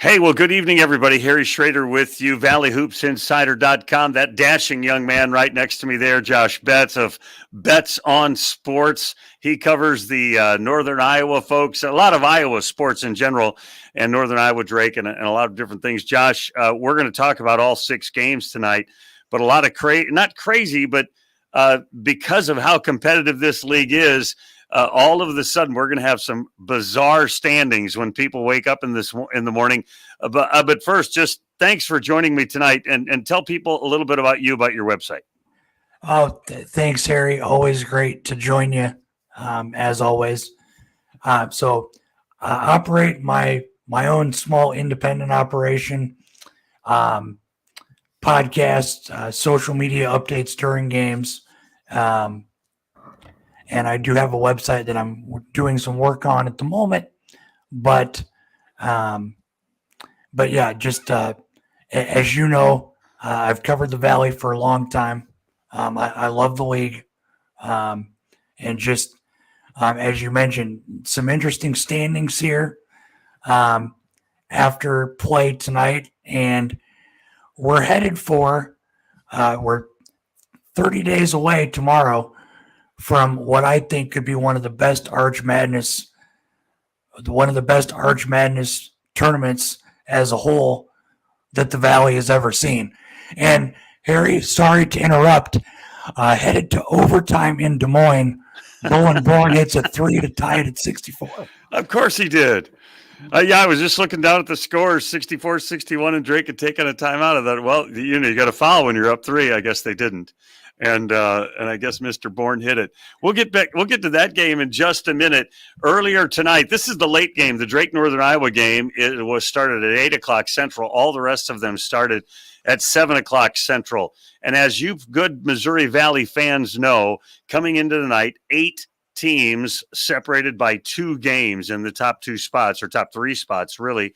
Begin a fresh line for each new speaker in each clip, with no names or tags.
Hey, well, good evening, everybody. Harry Schrader with you, ValleyHoopsInsider.com. That dashing young man right next to me there, Josh Betts of Betts on Sports. He covers the Northern Iowa folks, a lot of Iowa sports in general, and Northern Iowa Drake, and a lot of different things. Josh, we're going to talk about all 6 games tonight, but a lot of not crazy, but because of how competitive this league is, all of a sudden we're going to have some bizarre standings when people wake up in the morning. But first, just thanks for joining me tonight, and tell people a little bit about you, about your website.
Oh, thanks, Harry. Always great to join you, as always. So, operate my own small independent operation, podcast, social media updates during games. And I do have a website that I'm doing some work on at the moment, but yeah, just as you know, I've covered the Valley for a long time. I love the league, and just as you mentioned, some interesting standings here after play tonight, and we're headed for we're 30 days away tomorrow from what I think could be one of the best Arch Madness tournaments as a whole that the Valley has ever seen. And Harry, sorry to interrupt, headed to overtime in Des Moines. Bowen Born hits a 3 to tie it at 64.
Of course he did. Yeah, I was just looking down at the scores, 64-61, and Drake had taken a timeout. I thought, well, you got to foul when you're up 3. I guess they didn't. And I guess Mr. Bourne hit it. We'll get to that game in just a minute. Earlier tonight, this is the late game, the Drake Northern Iowa game. It was started at 8 o'clock Central. All the rest of them started at 7 o'clock Central. And as you good Missouri Valley fans know, coming into the night, 8 teams separated by 2 games in the top 2 spots, or top 3 spots, really.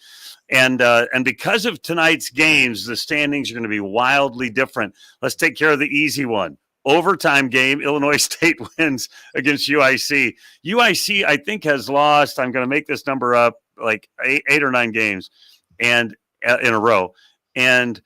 And because of tonight's games, the standings are going to be wildly different. Let's take care of the easy one. Overtime game, Illinois State wins against UIC. UIC, I think, has lost, I'm going to make this number up, like 8 or 9 games and in a row. And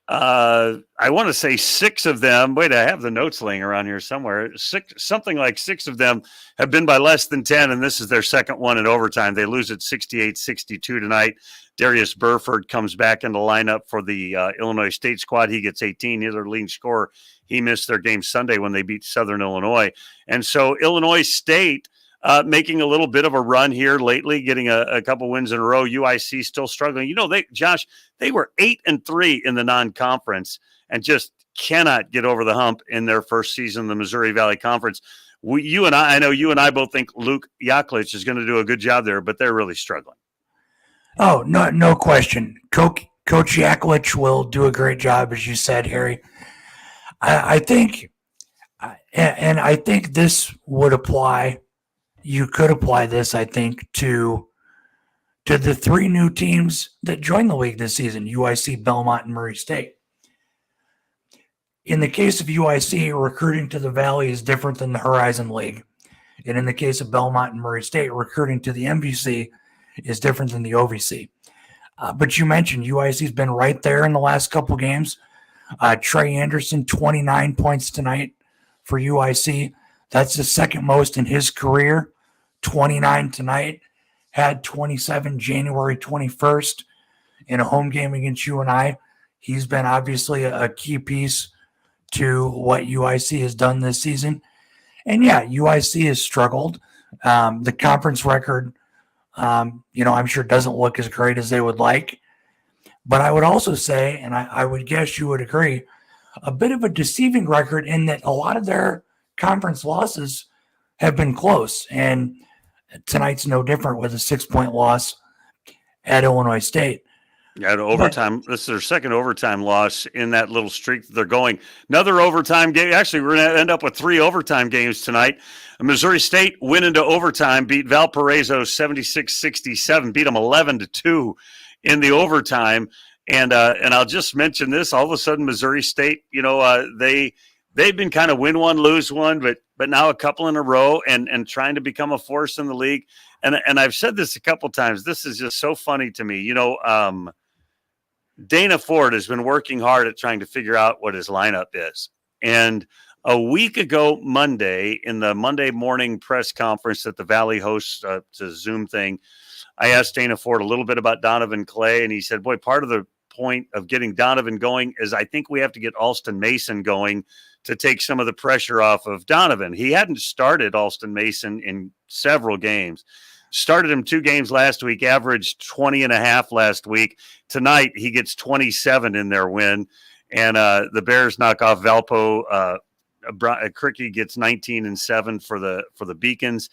I want to say 6 of them, wait, I have the notes laying around here somewhere. Something like 6 of them have been by less than 10, and this is their second one in overtime. They lose at 68-62 tonight. Darius Burford comes back in the lineup for the Illinois State squad. He gets 18. He's their leading scorer. He missed their game Sunday when they beat Southern Illinois. And so Illinois State making a little bit of a run here lately, getting a couple wins in a row. UIC still struggling. They were 8-3 in the non-conference and just cannot get over the hump in their first season in the Missouri Valley Conference. I know you and I both think Luke Yaklich is going to do a good job there, but they're really struggling.
Oh, no question. Coach Yaklich will do a great job, as you said, Harry. I think, and I think this would apply. You could apply this, I think, to the 3 new teams that joined the league this season: UIC, Belmont, and Murray State. In the case of UIC, recruiting to the Valley is different than the Horizon League. And in the case of Belmont and Murray State, recruiting to the MVC is different than the OVC. But you mentioned UIC's been right there in the last couple games. Trey Anderson, 29 points tonight for UIC. That's the second most in his career. 29 tonight. Had 27 January 21st in a home game against UNI. He's been obviously a key piece to what UIC has done this season. And yeah, UIC has struggled. The conference record, I'm sure doesn't look as great as they would like. But I would also say, and I would guess you would agree, a bit of a deceiving record in that a lot of their conference losses have been close. And tonight's no different with a 6-point loss at Illinois State.
Yeah, overtime. This is their second overtime loss in that little streak that they're going. Another overtime game. Actually, we're going to end up with 3 overtime games tonight. Missouri State went into overtime, beat Valparaiso 76-67, beat them 11-2 in the overtime. And I'll just mention this. All of a sudden, Missouri State, they they've been kind of win one, lose one, but now a couple in a row and trying to become a force in the league. And I've said this a couple times. This is just so funny to me. Dana Ford has been working hard at trying to figure out what his lineup is. And a week ago, Monday, in the Monday morning press conference that the Valley hosts, it's a Zoom thing, I asked Dana Ford a little bit about Donovan Clay, and he said, boy, part of the point of getting Donovan going is I think we have to get Alston Mason going to take some of the pressure off of Donovan. He hadn't started Alston Mason in several games. Started him 2 games last week, averaged 20.5 last week. Tonight, he gets 27 in their win, and the Bears knock off Valpo. Cricky gets 19-7 for the Beacons.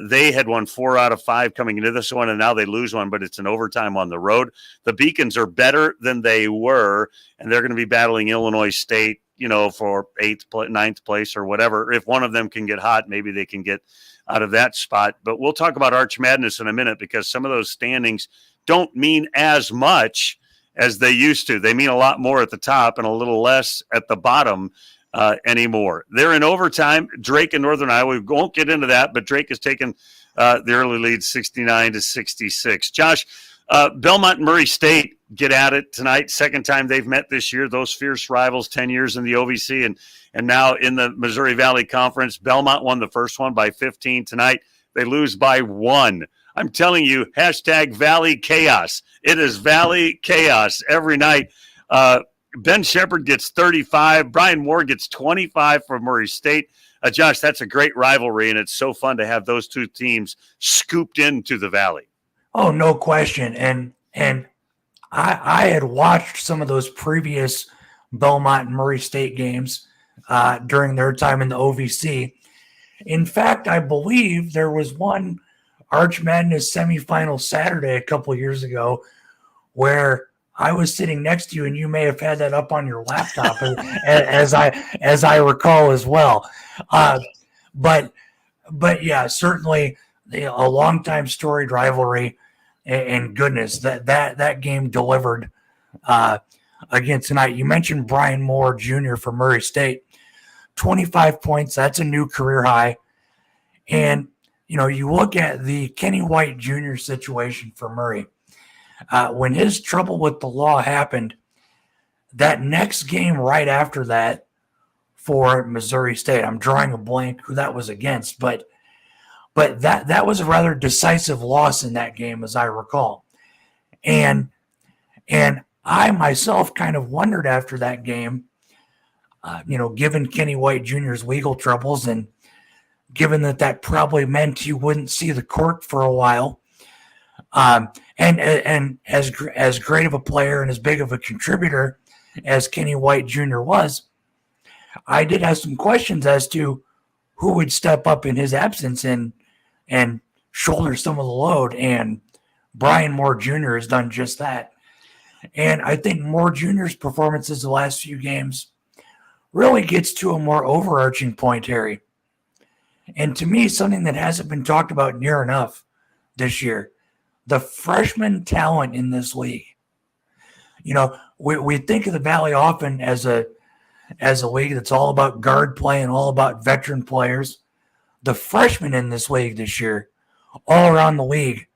They had won 4 out of 5 coming into this one, and now they lose one, but it's an overtime on the road. The Beacons are better than they were, and they're going to be battling Illinois State, for 8th, 9th place or whatever. If one of them can get hot, maybe they can get out of that spot. But we'll talk about Arch Madness in a minute, because some of those standings don't mean as much as they used to. They mean a lot more at the top and a little less at the bottom anymore. They're in overtime. Drake and Northern Iowa. We won't get into that, but Drake has taken the early lead 69-66. Josh, Belmont and Murray State get at it tonight. Second time they've met this year. Those fierce rivals, 10 years in the OVC and now in the Missouri Valley Conference. Belmont won the first one by 15 tonight. They lose by 1. I'm telling you, #Valley Chaos. It is Valley Chaos every night. Ben Shepard gets 35. Brian Moore gets 25 for Murray State. Josh, that's a great rivalry, and it's so fun to have those two teams scooped into the Valley.
Oh, no question. And I had watched some of those previous Belmont and Murray State games during their time in the OVC. In fact, I believe there was one Arch Madness semifinal Saturday a couple of years ago where I was sitting next to you, and you may have had that up on your laptop, as I recall as well. But yeah, certainly a longtime storied rivalry, and goodness, that game delivered again tonight. You mentioned Brian Moore Jr. for Murray State, 25 points. That's a new career high. And you look at the Kenny White Jr. situation for Murray. When his trouble with the law happened, that next game right after that for Missouri State, I'm drawing a blank who that was against, but that was a rather decisive loss in that game, as I recall. And I myself kind of wondered after that game, given Kenny White Jr.'s legal troubles, and given that probably meant he wouldn't see the court for a while. And as great of a player and as big of a contributor as Kenny White Jr. was, I did have some questions as to who would step up in his absence and shoulder some of the load. And Brian Moore Jr. has done just that. And I think Moore Jr.'s performances the last few games really gets to a more overarching point, Harry. And to me, something that hasn't been talked about near enough this year, the freshman talent in this league. We think of the Valley often as a league that's all about guard play and all about veteran players. The freshmen in this league this year, all around the league,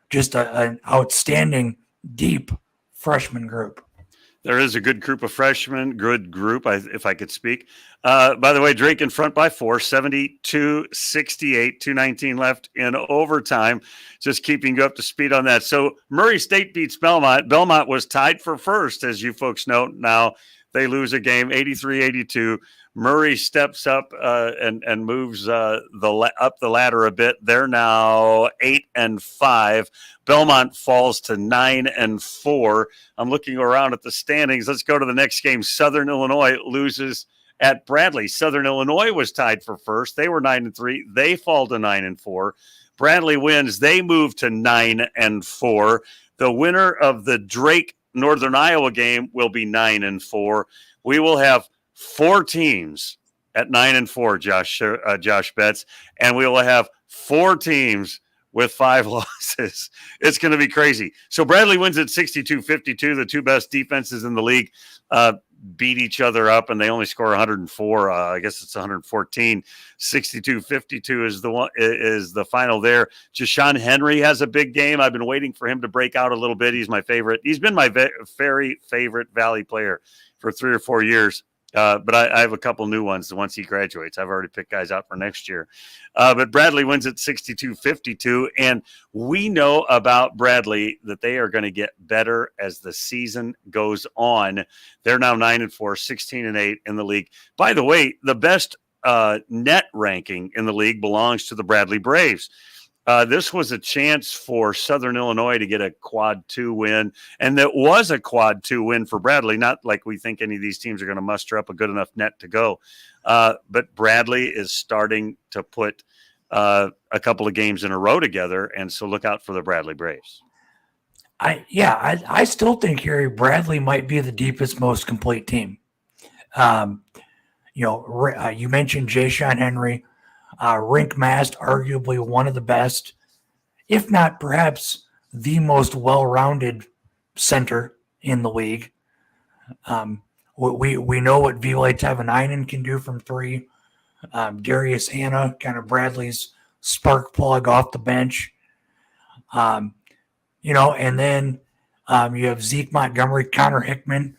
just an outstanding, deep freshman group.
There is a good group of freshmen, if I could speak. By the way, Drake in front by 4, 72-68, 2:19 left in overtime. Just keeping you up to speed on that. So Murray State beats Belmont. Belmont was tied for first, as you folks know. Now they lose a game, 83-82. Murray steps up and moves up the ladder a bit. They're now 8-5. Belmont falls to 9-4. I'm looking around at the standings. Let's go to the next game. Southern Illinois loses at Bradley. Southern Illinois was tied for first. They were 9-3. They fall to 9-4. Bradley wins. They move to 9-4. The winner of the Drake Northern Iowa game will be 9-4. We will have 4 teams at 9-4, Josh Betts, and we will have 4 teams with 5 losses. It's going to be crazy. So Bradley wins at 62-52, the 2 best defenses in the league. beat each other up, and they only score 104. I guess it's 114. 62-52 is the final there. Jashawn Henry has a big game. I've been waiting for him to break out a little bit. He's my favorite. He's been my very favorite Valley player for 3 or 4 years. But I have a couple new ones once he graduates. I've already picked guys out for next year. But Bradley wins at 62-52. And we know about Bradley that they are going to get better as the season goes on. They're now 9-4, 16-8 in the league. By the way, the best net ranking in the league belongs to the Bradley Braves. This was a chance for Southern Illinois to get a quad 2 win. And that was a quad 2 win for Bradley. Not like we think any of these teams are going to muster up a good enough net to go. But Bradley is starting to put a couple of games in a row together. And so look out for the Bradley Braves.
I still think Harry Bradley might be the deepest, most complete team. You mentioned Jashawn Henry. Rink Mast, arguably one of the best, if not perhaps the most well-rounded center in the league. We know what Ville Tavanainen can do from 3. Darius Hanna, kind of Bradley's spark plug off the bench. And then you have Zeke Montgomery, Connor Hickman.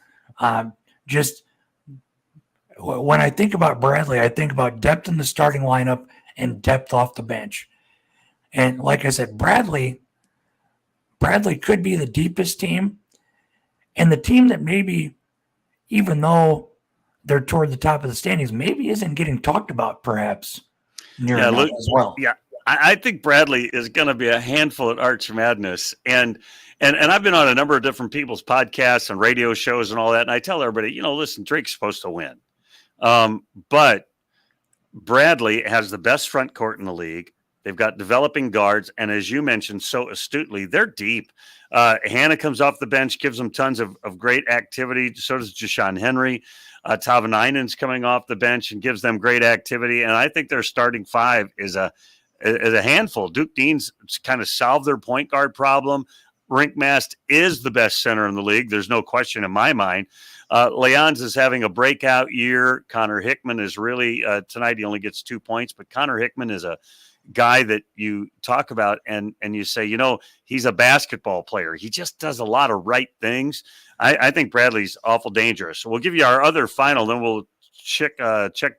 When I think about Bradley, I think about depth in the starting lineup and depth off the bench. And like I said, Bradley could be the deepest team, and the team that maybe, even though they're toward the top of the standings, maybe isn't getting talked about perhaps near enough as well.
Yeah, I think Bradley is going to be a handful at Arch Madness. And I've been on a number of different people's podcasts and radio shows and all that, and I tell everybody, listen, Drake's supposed to win. But Bradley has the best front court in the league. They've got developing guards. And as you mentioned so astutely, they're deep. Hanna comes off the bench, gives them tons of great activity. So does Jashawn Henry. Tavanainen's coming off the bench and gives them great activity. And I think their starting 5 is a handful. Duke Dean's kind of solved their point guard problem. Rink Mast is the best center in the league. There's no question in my mind. Leons is having a breakout year. Connor Hickman is really tonight. He only gets 2 points, but Connor Hickman is a guy that you talk about and you say, he's a basketball player. He just does a lot of right things. I think Bradley's awful dangerous. So we'll give you our other final, then we'll check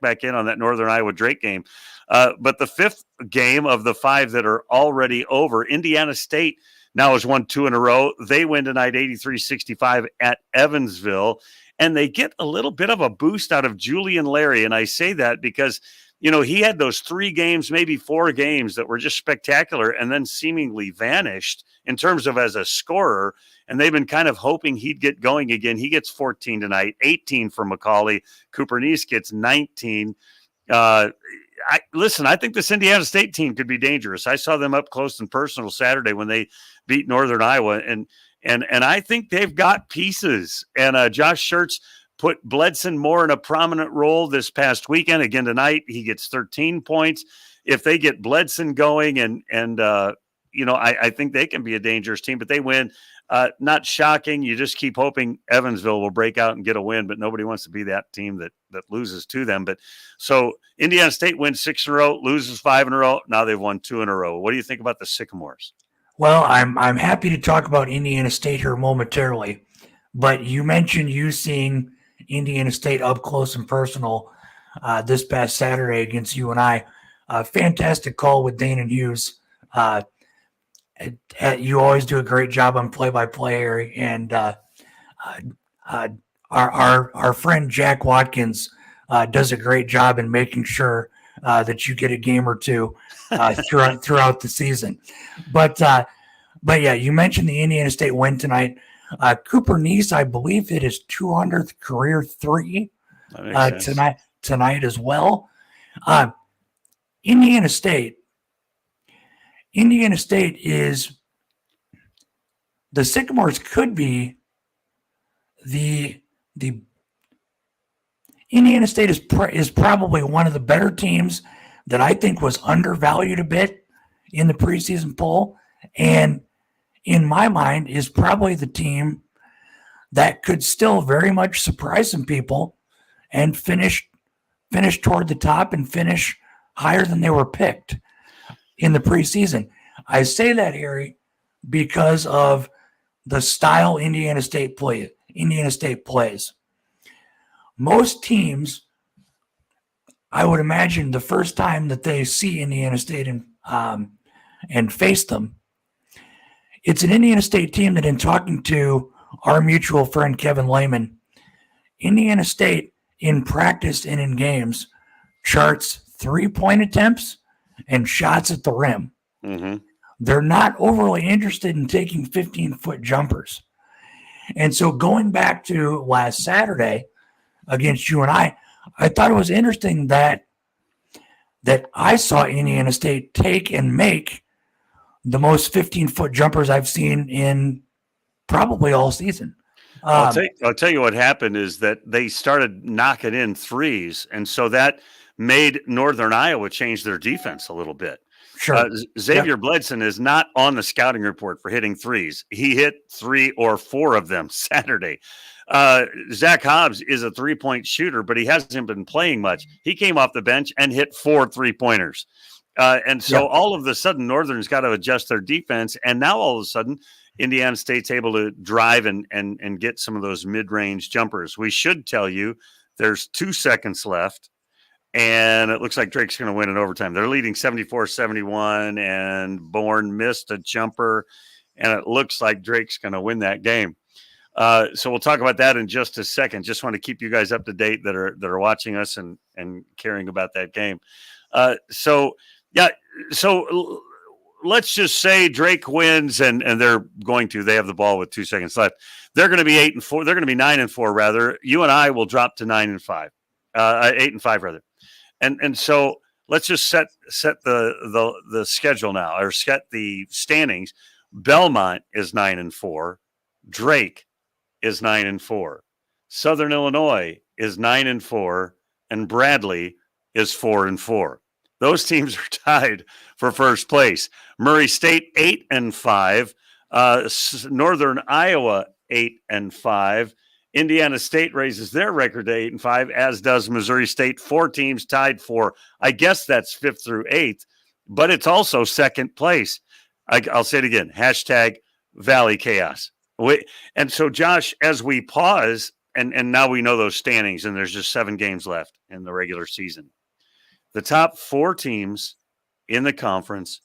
back in on that Northern Iowa Drake game. But the 5th game of the 5 that are already over, Indiana State now has won 2 in a row. They win tonight 83-65 at Evansville, and they get a little bit of a boost out of Julian Larry. And I say that because, he had those 3 games, maybe 4 games that were just spectacular and then seemingly vanished in terms of as a scorer. And they've been kind of hoping he'd get going again. He gets 14 tonight, 18 for McCauley. Cooper Neese gets 19. I think this Indiana State team could be dangerous. I saw them up close and personal Saturday when they beat Northern Iowa, and I think they've got pieces. And Josh Schertz put Bledson Moore in a prominent role this past weekend. Again tonight, he gets 13 points. If they get Bledson going, I think they can be a dangerous team. But they win. Not shocking. You just keep hoping Evansville will break out and get a win, but nobody wants to be that team that loses to them. But so Indiana State wins 6 in a row, loses 5 in a row. Now they've won 2 in a row. What do you think about the Sycamores?
Well, I'm happy to talk about Indiana State here momentarily, but you mentioned you seeing Indiana State up close and personal this past Saturday against UNI. Fantastic call with Dana Hughes. You always do a great job on play-by-play, and our friend Jack Watkins does a great job in making sure that you get a game or two throughout the season. But yeah, you mentioned the Indiana State win tonight. Cooper Neese, I believe, hit his 200th career 3 tonight as well. Indiana State is the Sycamores could be the Indiana State is probably one of the better teams that I think was undervalued a bit in the preseason poll, and in my mind is probably the team that could still very much surprise some people and finish toward the top and finish higher than they were picked in the preseason. I say that, Harry, because of the style Indiana State plays. Most teams, I would imagine, the first time that they see Indiana State and face them, it's an Indiana State team that, in talking to our mutual friend Kevin Lehman, Indiana State in practice and in games charts 3-point attempts and shots at the rim.
Mm-hmm.
They're not overly interested in taking 15-foot jumpers. And so going back to last Saturday against you and I thought it was interesting that I saw Indiana State take and make the most 15-foot jumpers I've seen in probably all season.
I'll tell you what happened is that they started knocking in threes, and so that made Northern Iowa change their defense a little bit.
Sure.
Xavier Bledson is not on the scouting report for hitting threes. He hit 3 or 4 of them Saturday. Zach Hobbs is a 3-point shooter, but he hasn't been playing much. He came off the bench and hit 4 3-pointers. And so all of a sudden, Northern's got to adjust their defense. And now all of a sudden, Indiana State's able to drive and get some of those mid-range jumpers. We should tell you there's 2 seconds left. And it looks like Drake's going to win in overtime. They're leading 74-71, and Bourne missed a jumper, and it looks like Drake's going to win that game. So we'll talk about that in just a second. Just want to keep you guys up to date that are watching us and caring about that game. So let's just say Drake wins, and they have the ball with 2 seconds left. They're going to be 8-4. They're going to be 9-4 rather. You and I will drop to 9-5, 8-5 rather. And so let's just set the schedule now, or set the standings. Belmont is 9-4. Drake is 9-4. Southern Illinois is 9-4, and Bradley is 4-4. Those teams are tied for first place. Murray State 8-5. Northern Iowa 8-5. Indiana State raises their record to 8-5, as does Missouri State. 4 teams tied for, I guess that's 5th through 8th, but it's also second place. I'll say it again, #Valley Chaos. And so, Josh, as we pause, and now we know those standings, and there's just 7 games left in the regular season. The top 4 teams in the conference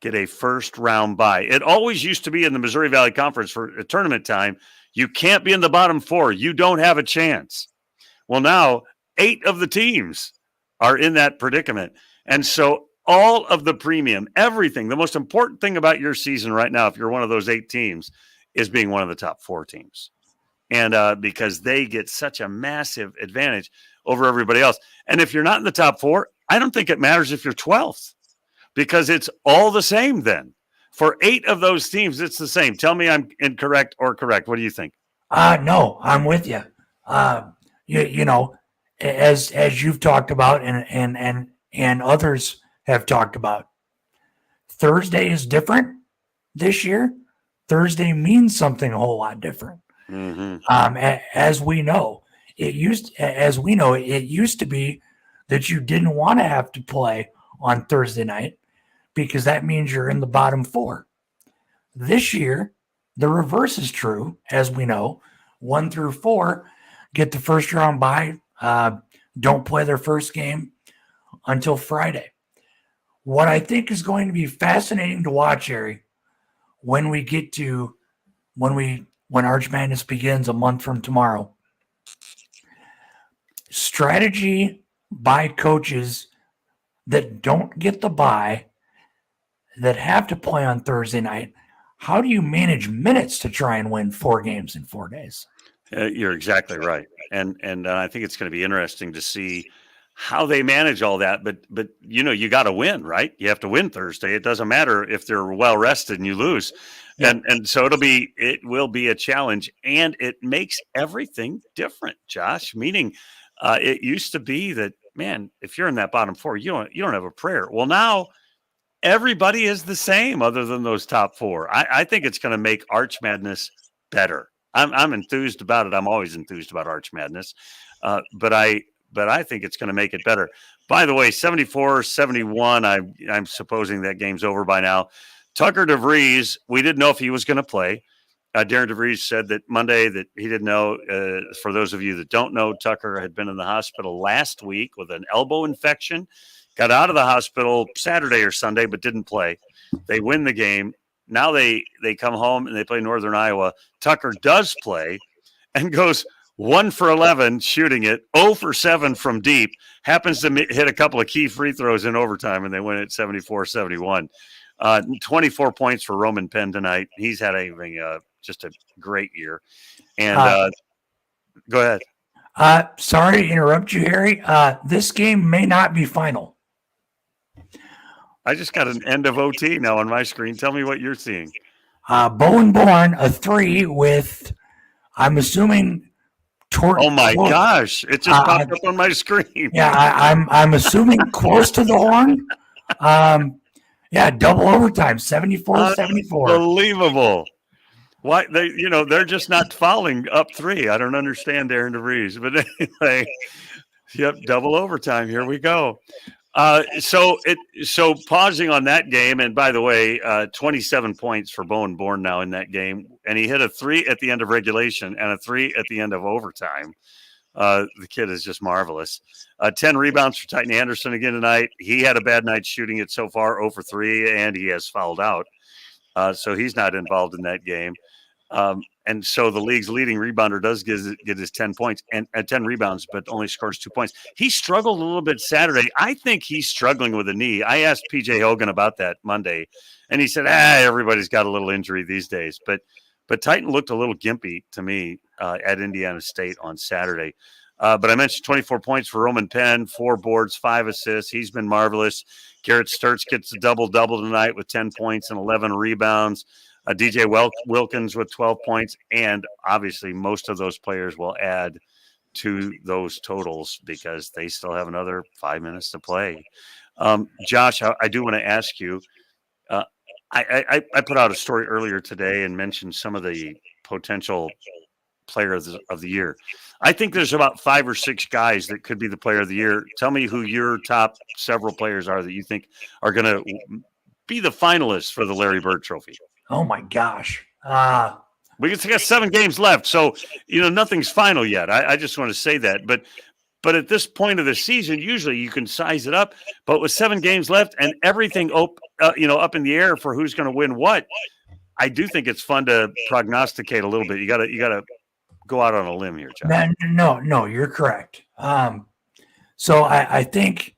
get a first-round bye. It always used to be in the Missouri Valley Conference for a tournament time. You can't be in the bottom 4. You don't have a chance. Well, now 8 of the teams are in that predicament. And so all of the premium, everything, the most important thing about your season right now, if you're one of those 8 teams, is being one of the top 4 teams. And because they get such a massive advantage over everybody else. And if you're not in the top 4, I don't think it matters if you're 12th, because it's all the same then. For 8 of those teams, it's the same. Tell me I'm incorrect or correct. What do you think?
No, I'm with you. You know, as you've talked about and others have talked about, Thursday is different this year. Thursday means something a whole lot different.
Mm-hmm.
As we know, it used to be that you didn't want to have to play on Thursday night, because that means you're in the bottom 4. This year, the reverse is true. As we know, 1 through 4 get the first round bye, don't play their first game until Friday. What I think is going to be fascinating to watch, Harry, when Arch Madness begins a month from tomorrow, strategy by coaches that don't get the bye, that have to play on Thursday night. How do you manage minutes to try and win 4 games in 4 days?
You're exactly right. And I think it's going to be interesting to see how they manage all that. But you know, you got to win, right? You have to win Thursday. It doesn't matter if they're well rested and you lose. Yeah. And so it will be a challenge, and it makes everything different, Josh. Meaning it used to be that, man, if you're in that bottom 4, you don't have a prayer. Well, now everybody is the same other than those top 4. I think it's going to make Arch Madness better. I'm enthused about it. I'm always enthused about Arch Madness, but I think it's going to make it better. By the way, 74-71. I'm supposing that game's over by now. Tucker DeVries, we didn't know if he was going to play. Darren DeVries said that Monday that he didn't know. For those of you that don't know, Tucker had been in the hospital last week with an elbow infection. Got out of the hospital Saturday or Sunday, but didn't play. They win the game. Now they come home and they play Northern Iowa. Tucker does play and goes 1 for 11 shooting it, 0 for 7 from deep. Happens to hit a couple of key free throws in overtime, and they win it 74-71. 24 points for Roman Penn tonight. He's having just a great year. And go ahead.
Sorry to interrupt you, Harry. This game may not be final.
I just got an end of OT now on my screen. Tell me what you're seeing.
Bowen Born, a 3 with, I'm assuming,
oh my gosh! It just popped up on my screen.
Yeah, I'm assuming close to the horn. Yeah, double overtime, 74-74.
Unbelievable. Why they're just not fouling up 3. I don't understand Darren DeVries, but anyway, yep, double overtime. Here we go. So pausing on that game, and by the way, 27 points for Bowen Born now in that game, and he hit a 3 at the end of regulation and a 3 at the end of overtime. The kid is just marvelous. 10 rebounds for Titan Anderson again tonight. He had a bad night shooting it so far, 0 for 3, and he has fouled out. So he's not involved in that game. And so the league's leading rebounder does get his 10 points and 10 rebounds, but only scores 2 points. He struggled a little bit Saturday. I think he's struggling with a knee. I asked PJ Hogan about that Monday, and he said, everybody's got a little injury these days. But Titan looked a little gimpy to me at Indiana State on Saturday. But I mentioned 24 points for Roman Penn, 4 boards, 5 assists. He's been marvelous. Garrett Sturtz gets a double-double tonight with 10 points and 11 rebounds. DJ Wilkins with 12 points. And obviously most of those players will add to those totals because they still have another 5 minutes to play. Josh, I do want to ask you, I put out a story earlier today and mentioned some of the potential player of the year. I think there's about 5 or 6 guys that could be the player of the year. Tell me who your top several players are that you think are going to be the finalists for the Larry Bird Trophy.
Oh my gosh.
We got 7 games left. So, nothing's final yet. I just want to say that, but at this point of the season, usually you can size it up, but with 7 games left and everything up in the air for who's going to win what, I do think it's fun to prognosticate a little bit. You got to go out on a limb here, John.
No, you're correct. So I think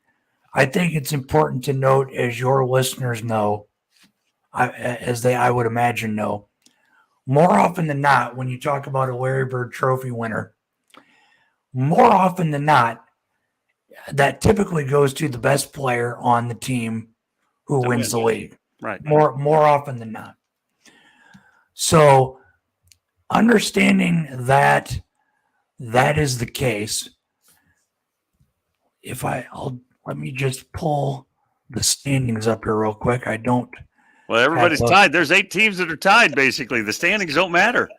it's important to note, as your listeners know, I would imagine know, more often than not, when you talk about a Larry Bird Trophy winner, more often than not, that typically goes to the best player on the team who wins the league.
Right.
More often than not. So understanding that is the case, let me just pull the standings up here real quick.
Well, everybody's tied. There's 8 teams that are tied, basically. The standings don't matter.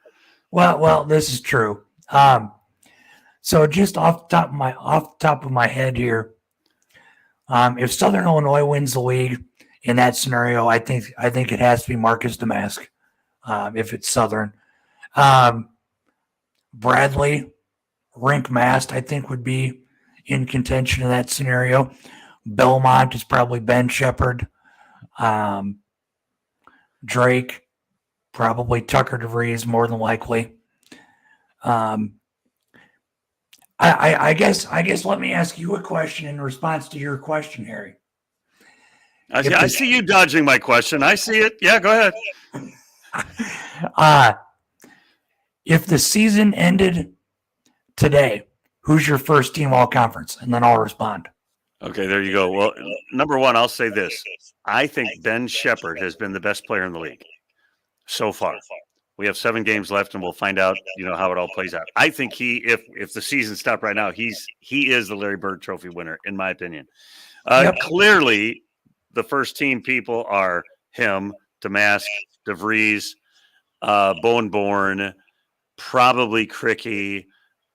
Well, this is true. So just off the top of my head here, if Southern Illinois wins the league in that scenario, I think it has to be Marcus Damask. If it's Southern, Bradley, Rink Mast, I think would be in contention in that scenario. Belmont is probably Ben Shepherd. Drake, probably Tucker DeVries, more than likely. I guess let me ask you a question in response to your question, Harry.
I see you dodging my question. I see it. Yeah, go ahead.
If the season ended today, who's your first team all conference? And then I'll respond.
Okay, there you go. Well, number one, I'll say this. I think Ben Shepherd has been the best player in the league so far. We have 7 games left, and we'll find out, how it all plays out. I think if the season stopped right now, he is the Larry Bird Trophy winner, in my opinion.
Yep.
Clearly, the first team people are him, Damask, DeVries, Bowen Born, probably Cricky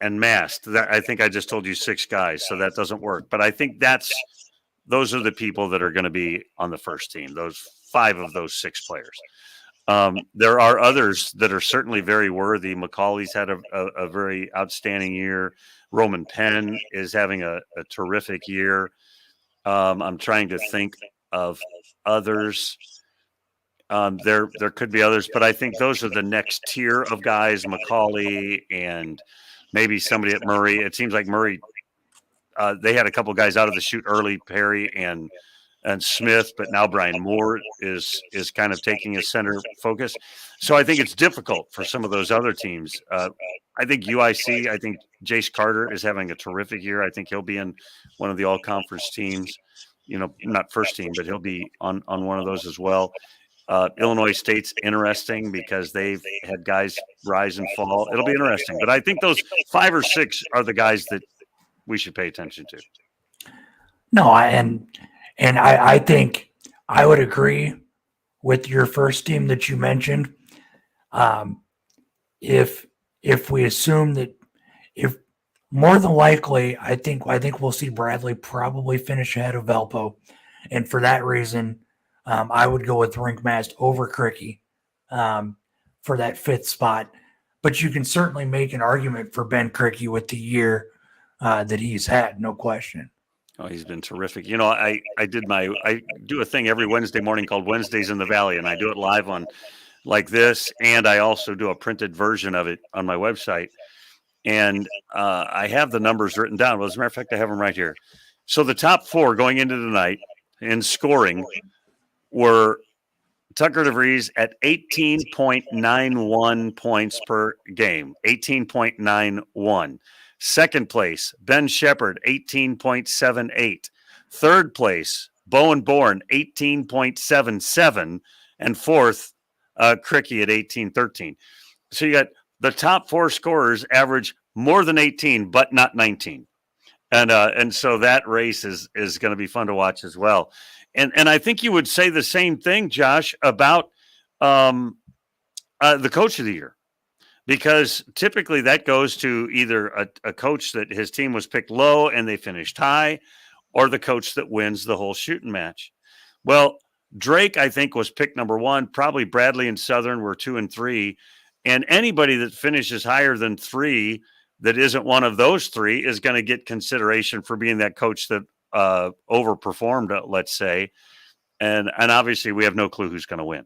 and Mast. That, I think I just told you 6 guys, so that doesn't work. But I think those are the people that are going to be on the first team. Those 5 of those 6 players. There are others that are certainly very worthy. McCauley's had a very outstanding year. Roman Penn is having a terrific year. I'm trying to think of others. There could be others, but I think those are the next tier of guys, McCauley and maybe somebody at Murray. It seems like Murray, they had a couple guys out of the chute early, Perry and Smith, but now Brian Moore is kind of taking a center focus. So I think it's difficult for some of those other teams. I think UIC, I think Jace Carter is having a terrific year. I think he'll be in one of the all-conference teams, not first team, but he'll be on one of those as well. Illinois State's interesting because they've had guys rise and fall. It'll be interesting. But I think those 5 or 6 are the guys that we should pay attention to.
No, I think I would agree with your first team that you mentioned. If we assume that, if more than likely, I think we'll see Bradley probably finish ahead of Valpo, and for that reason, I would go with Rinkmast over Cricky for that 5th spot. But you can certainly make an argument for Ben Cricky with the year that he's had, no question.
Oh, he's been terrific. I do a thing every Wednesday morning called Wednesdays in the Valley, and I do it live on like this, and I also do a printed version of it on my website. And I have the numbers written down. Well, as a matter of fact, I have them right here. So the top 4 going into tonight in scoring were Tucker DeVries at 18.91 points per game, 18.91. Second place, Ben Shepard, 18.78. Third place, Bowen Bourne, 18.77. And fourth, Cricky at 18.13. So you got the top 4 scorers average more than 18, but not 19. And so that race is going to be fun to watch as well. And I think you would say the same thing, Josh, about the coach of the year, because typically that goes to either a coach that his team was picked low and they finished high, or the coach that wins the whole shooting match. Well, Drake, I think, was picked number 1. Probably Bradley and Southern were 2 and 3. And anybody that finishes higher than 3 that isn't one of those 3 is going to get consideration for being that coach that overperformed, let's say. And obviously we have no clue who's going to win.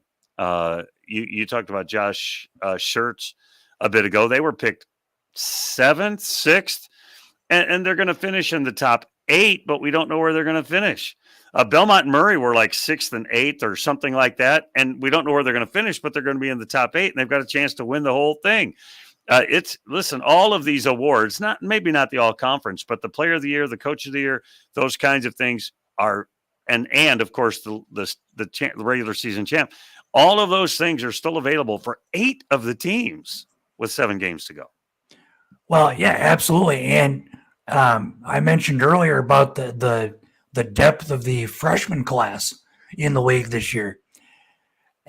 You talked about Josh Schertz a bit ago. They were picked 7th, 6th, and they're going to finish in the top 8, but we don't know where they're going to finish. Belmont and Murray were like 6th and 8th or something like that, and we don't know where they're going to finish, but they're going to be in the top 8, and they've got a chance to win the whole thing. All of these awards, maybe not the all conference, but the player of the year, the coach of the year, those kinds of things are, and of course the regular season champ. All of those things are still available for 8 of the teams with 7 games to go.
Well, yeah, absolutely. And I mentioned earlier about the depth of the freshman class in the league this year.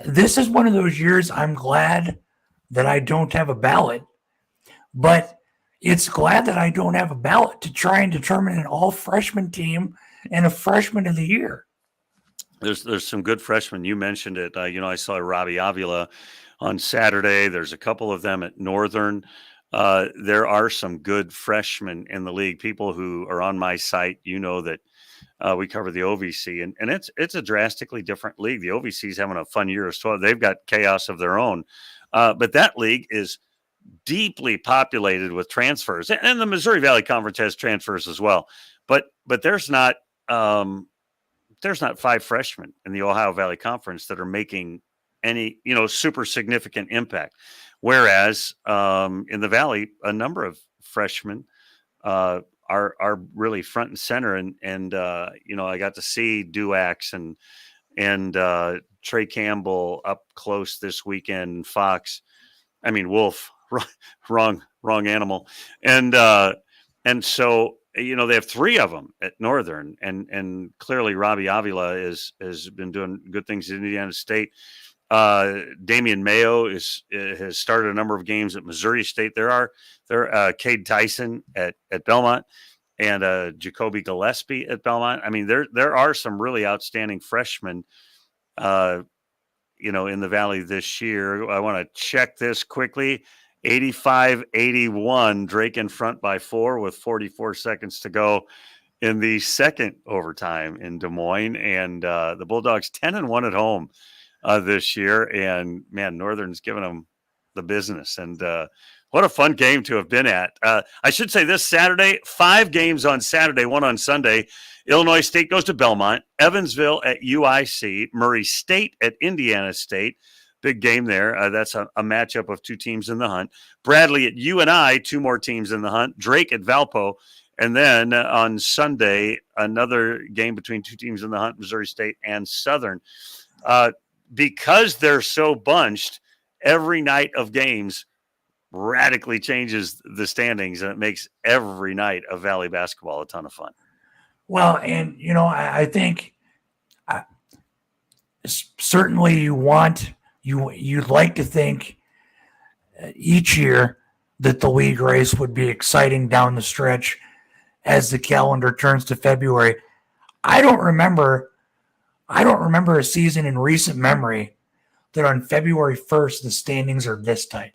This is one of those years I'm glad that I don't have a ballot, but it's glad that I don't have a ballot to try and determine an all freshman team and a freshman of the year.
There's some good freshmen. You mentioned it. I saw Robbie Avila on Saturday. There's a couple of them at Northern. There are some good freshmen in the league. People who are on my site, that we cover the OVC, and it's a drastically different league. The OVC is having a fun year as well. They've got chaos of their own. But that league is deeply populated with transfers, and the Missouri Valley Conference has transfers as well. But there's not 5 freshmen in the Ohio Valley Conference that are making any super significant impact. Whereas in the Valley, a number of freshmen are really front and center, and I got to see Duax and Trey Campbell up close this weekend. Wolf, wrong animal. And so, they have 3 of them at Northern, and clearly Robbie Avila has been doing good things at Indiana State. Damian Mayo has started a number of games at Missouri State. There Cade Tyson at Belmont, and Jacoby Gillespie at Belmont. I mean, there are some really outstanding freshmen, in the Valley this year. I want to check this quickly. 85-81, Drake in front by 4 with 44 seconds to go in the second overtime in Des Moines. And the Bulldogs 10-1 at home this year. And, man, Northern's giving them the business. And what a fun game to have been at. I should say this Saturday, 5 games on Saturday, 1 on Sunday. Illinois State goes to Belmont, Evansville at UIC, Murray State at Indiana State. Big game there. That's a matchup of 2 teams in the hunt. Bradley at UNI, 2 more teams in the hunt. Drake at Valpo. And then on Sunday, another game between 2 teams in the hunt, Missouri State and Southern. Because they're so bunched, every night of games radically changes the standings, and it makes every night of Valley basketball a ton of fun.
Well, and, I think certainly you'd like to think each year that the league race would be exciting down the stretch as the calendar turns to February. I don't remember a season in recent memory that on February 1st the standings are this tight.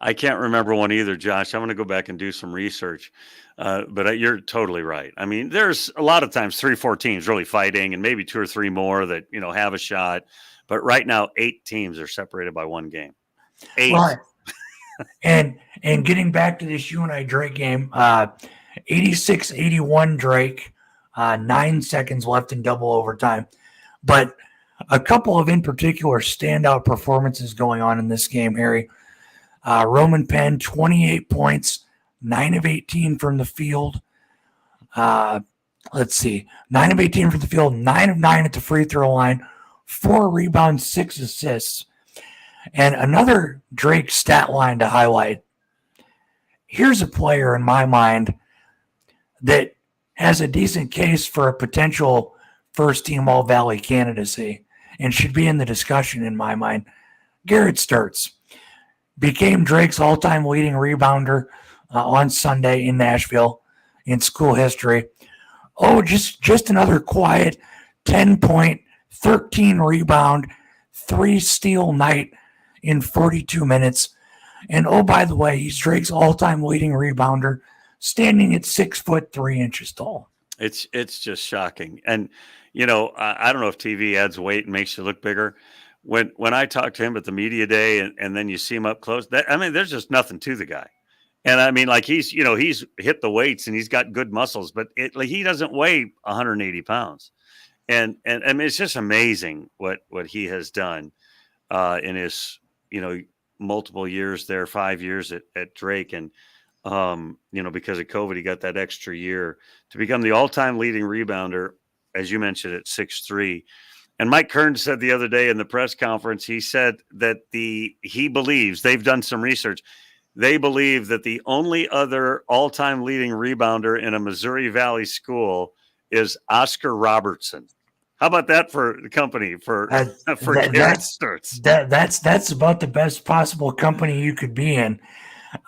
I can't remember one either, Josh. I'm going to go back and do some research. But you're totally right. I mean, there's a lot of times 3 or 4 teams really fighting, and maybe 2 or 3 more that, have a shot. But right now, 8 teams are separated by 1 game. 8.
Well, and getting back to this UNI Drake game, 86-81 Drake, 9 seconds left in double overtime. But a couple of in particular standout performances going on in this game, Harry. Roman Penn, 28 points, 9 of 18 from the field. 9 of 18 from the field, 9 of 9 at the free throw line, 4 rebounds, 6 assists. And another Drake stat line to highlight. Here's a player in my mind that has a decent case for a potential first-team All-Valley candidacy and should be in the discussion in my mind. Garrett Sturtz became Drake's all-time leading rebounder on Sunday in Nashville in school history. Oh, just another quiet 10-point, 13-rebound, 3-steal night in 42 minutes. And oh, by the way, he's Drake's all-time leading rebounder, standing at 6'3" tall.
It's just shocking. And, I don't know if TV adds weight and makes you look bigger. When I talk to him at the media day and then you see him up close, there's just nothing to the guy. And I mean, like he's hit the weights and he's got good muscles, but he doesn't weigh 180 pounds. And I mean, it's just amazing what he has done in his, multiple years there, 5 years at Drake. And, because of COVID, he got that extra year to become the all-time leading rebounder, as you mentioned, at 6'3". And Mike Kern said the other day in the press conference, he said that he believes, they've done some research, they believe that the only other all-time leading rebounder in a Missouri Valley school is Oscar Robertson. How about that for the company for Garrett Sturtz?
That's about the best possible company you could be in.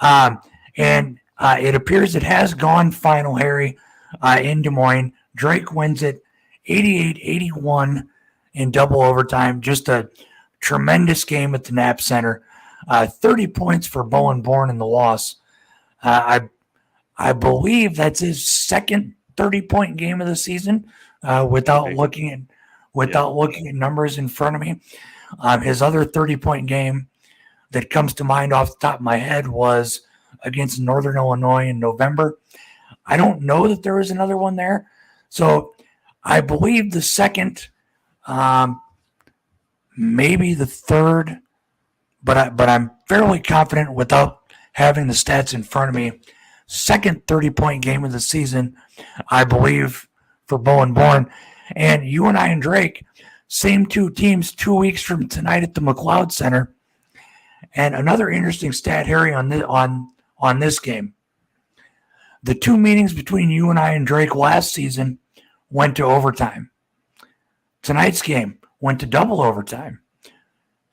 And it appears it has gone final, Harry, in Des Moines. Drake wins it 88-81 in double overtime. Just a tremendous game at the Knapp Center. 30 points for Bowen Bourne in the loss. I believe that's his second 30-point game of the season. Without looking at numbers in front of me, his other 30-point game that comes to mind off the top of my head was against Northern Illinois in November. I don't know that there was another one there, so I believe the second, maybe the third, but I'm fairly confident without having the stats in front of me. Second 30-point game of the season, I believe, for Bowen Bourne. And UNI and Drake, same 2 teams 2 weeks from tonight at the McLeod Center. And another interesting stat, Harry, on this game. The 2 meetings between UNI and Drake last season went to overtime. Tonight's game went to double overtime.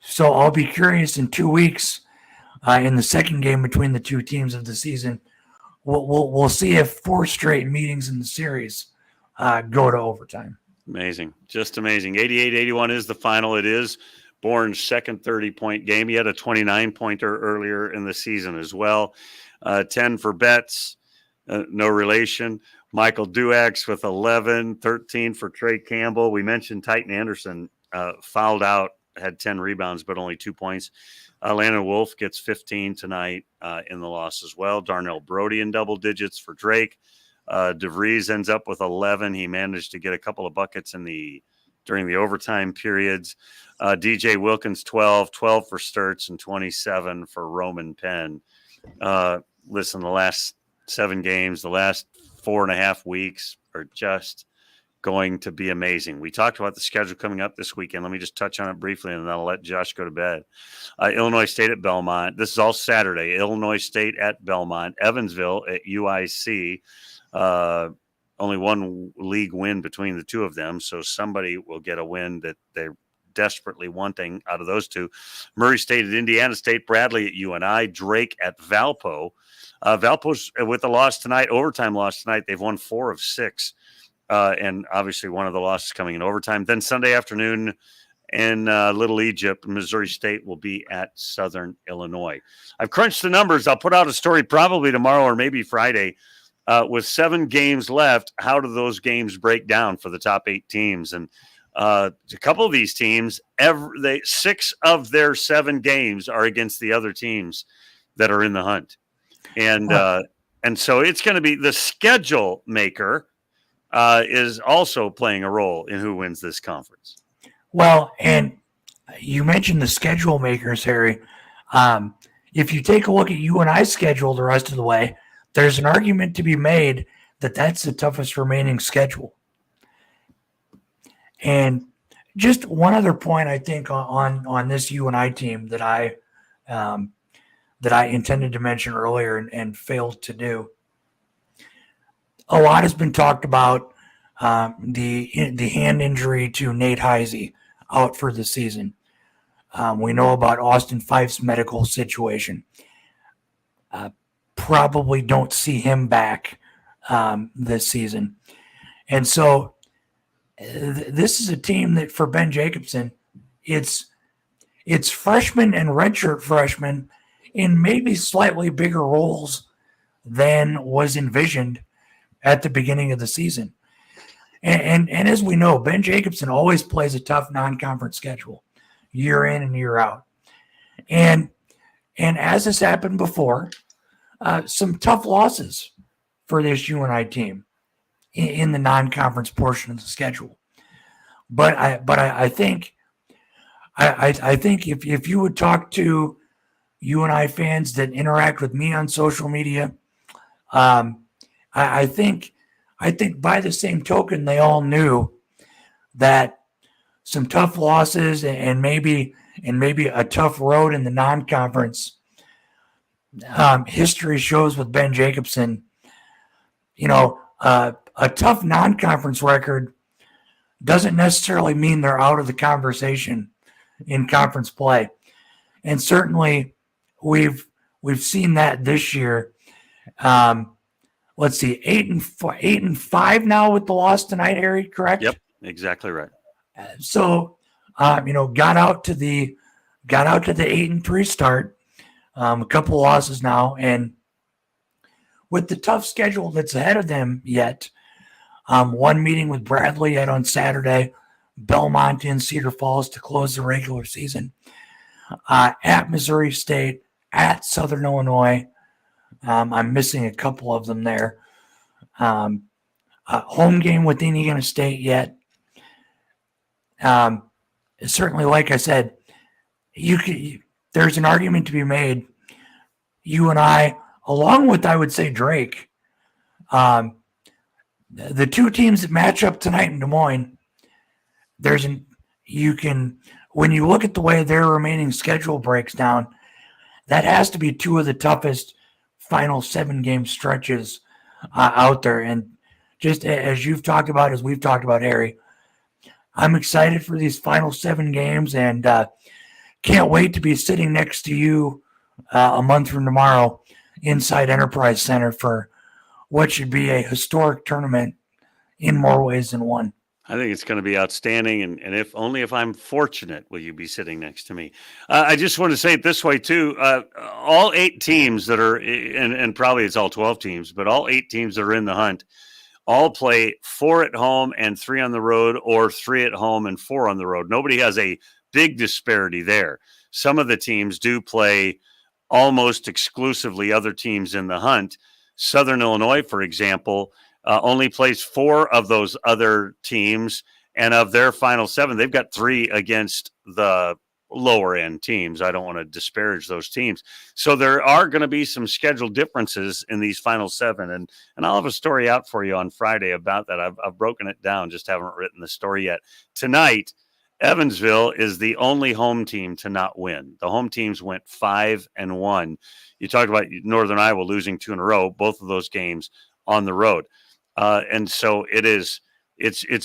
So I'll be curious in 2 weeks in the second game between the two teams of the season. We'll see if 4 straight meetings in the series go to overtime.
Amazing. Just amazing. 88-81 is the final. It is Bourne's second 30-point game. He had a 29-pointer earlier in the season as well. 10 for Betts, no relation. Michael Duax with 11, 13 for Trey Campbell. We mentioned Titan Anderson fouled out, had 10 rebounds, but only 2 points. Landon Wolf gets 15 tonight in the loss as well. Darnell Brody in double digits for Drake. DeVries ends up with 11. He managed to get a couple of buckets during the overtime periods. DJ Wilkins, 12 for Sturts, and 27 for Roman Penn. Listen, the last 7 games, the last 4.5 weeks are just going to be amazing. We talked about the schedule coming up this weekend. Let me just touch on it briefly, and then I'll let Josh go to bed. Illinois State at Belmont. This is all Saturday. Illinois State at Belmont. Evansville at UIC. Only one league win between the two of them, so somebody will get a win that they're desperately wanting out of those two. Murray State at Indiana State. Bradley at UNI. Drake at Valpo. Valpo's with the loss tonight, overtime loss tonight. They've won 4 of 6. And obviously one of the losses coming in overtime. Then Sunday afternoon in Little Egypt, Missouri State will be at Southern Illinois. I've crunched the numbers. I'll put out a story probably tomorrow or maybe Friday. With 7 games left, how do those games break down for the top 8 teams? And a couple of these teams, 6 of their 7 games are against the other teams that are in the hunt. And so it's going to be the schedule maker is also playing a role in who wins this conference.
Well, and you mentioned the schedule makers, Harry. If you take a look at UNI's schedule the rest of the way, there's an argument to be made that that's the toughest remaining schedule. And just one other point, I think, on this UNI team that I intended to mention earlier and failed to do. A lot has been talked about the hand injury to Nate Heisey out for the season. We know about Austin Fife's medical situation. Probably don't see him back this season. And so this is a team that for Ben Jacobson, it's freshmen and redshirt freshmen in maybe slightly bigger roles than was envisioned at the beginning of the season. And as we know, Ben Jacobson always plays a tough non-conference schedule year in and year out. And as has happened before, some tough losses for this UNI team in the non-conference portion of the schedule. But I think if you would talk to UNI fans that interact with me on social media, I think by the same token, they all knew that some tough losses and maybe a tough road in the non-conference. History shows with Ben Jacobson, a tough non-conference record doesn't necessarily mean they're out of the conversation in conference play. And certainly we've seen that this year. Let's see, 8-5 now with the loss tonight, Harry, correct?
Yep, exactly right.
So, got out to the 8-3 start. A couple of losses now, and with the tough schedule that's ahead of them yet, one meeting with Bradley yet on Saturday, Belmont in Cedar Falls to close the regular season, at Missouri State, at Southern Illinois. I'm missing a couple of them there. Home game with Indiana State yet. Certainly, like I said, there's an argument to be made. UNI, along with, I would say, Drake, the two teams that match up tonight in Des Moines, when you look at the way their remaining schedule breaks down, that has to be two of the toughest final 7-game stretches out there. And just as you've talked about, as we've talked about, Harry, I'm excited for these final 7 games. And can't wait to be sitting next to you a month from tomorrow inside Enterprise Center for what should be a historic tournament in more ways than one.
I think it's going to be outstanding, and if only if I'm fortunate will you be sitting next to me. I just want to say it this way too: all 8 teams that are, and probably it's all 12 teams, but all 8 teams that are in the hunt, all play 4 at home and 3 on the road, or 3 at home and 4 on the road. Nobody has a big disparity there. Some of the teams do play almost exclusively other teams in the hunt. Southern Illinois, for example, only plays 4 of those other teams, and of their final 7, they've got 3 against the lower end teams. I don't want to disparage those teams. So there are going to be some schedule differences in these final 7, and I'll have a story out for you on Friday about that. I've broken it down, just haven't written the story yet. Tonight, Evansville is the only home team to not win. The home teams went 5-1. You talked about Northern Iowa losing 2 in a row, both of those games on the road. And so it's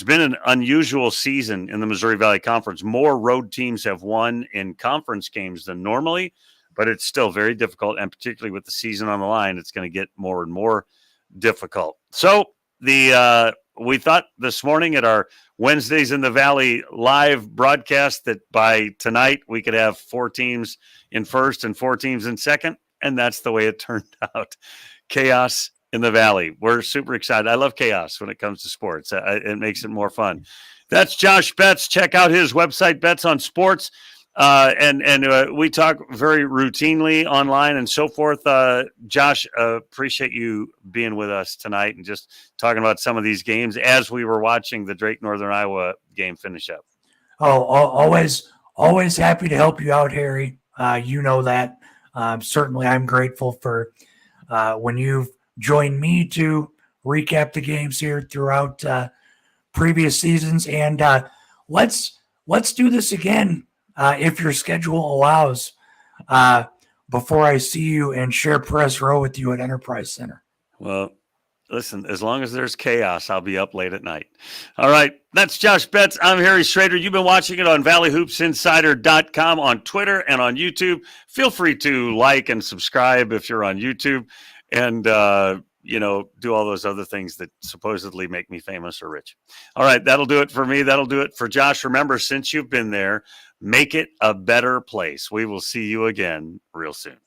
been an unusual season in the Missouri Valley Conference. More road teams have won in conference games than normally, but it's still very difficult. And particularly with the season on the line, it's going to get more and more difficult. So we thought this morning at our Wednesdays in the Valley live broadcast that by tonight we could have 4 teams in first and 4 teams in second. And that's the way it turned out. Chaos in the Valley. We're super excited. I love chaos when it comes to sports. It makes it more fun. That's Josh Betts. Check out his website, Betts on Sports. And we talk very routinely online and so forth. Josh, appreciate you being with us tonight and just talking about some of these games as we were watching the Drake Northern Iowa game finish up.
Oh, always happy to help you out, Harry. You know that. Certainly I'm grateful for when you've joined me to recap the games here throughout previous seasons. And let's do this again if your schedule allows before I see you and share press row with you at Enterprise Center.
Well, listen, as long as there's chaos, I'll be up late at night. All right. That's Josh Betts. I'm Harry Schrader. You've been watching it on ValleyHoopsInsider.com, on Twitter and on YouTube. Feel free to like and subscribe if you're on YouTube, and, do all those other things that supposedly make me famous or rich. All right. That'll do it for me. That'll do it for Josh. Remember, since you've been there, make it a better place. We will see you again real soon.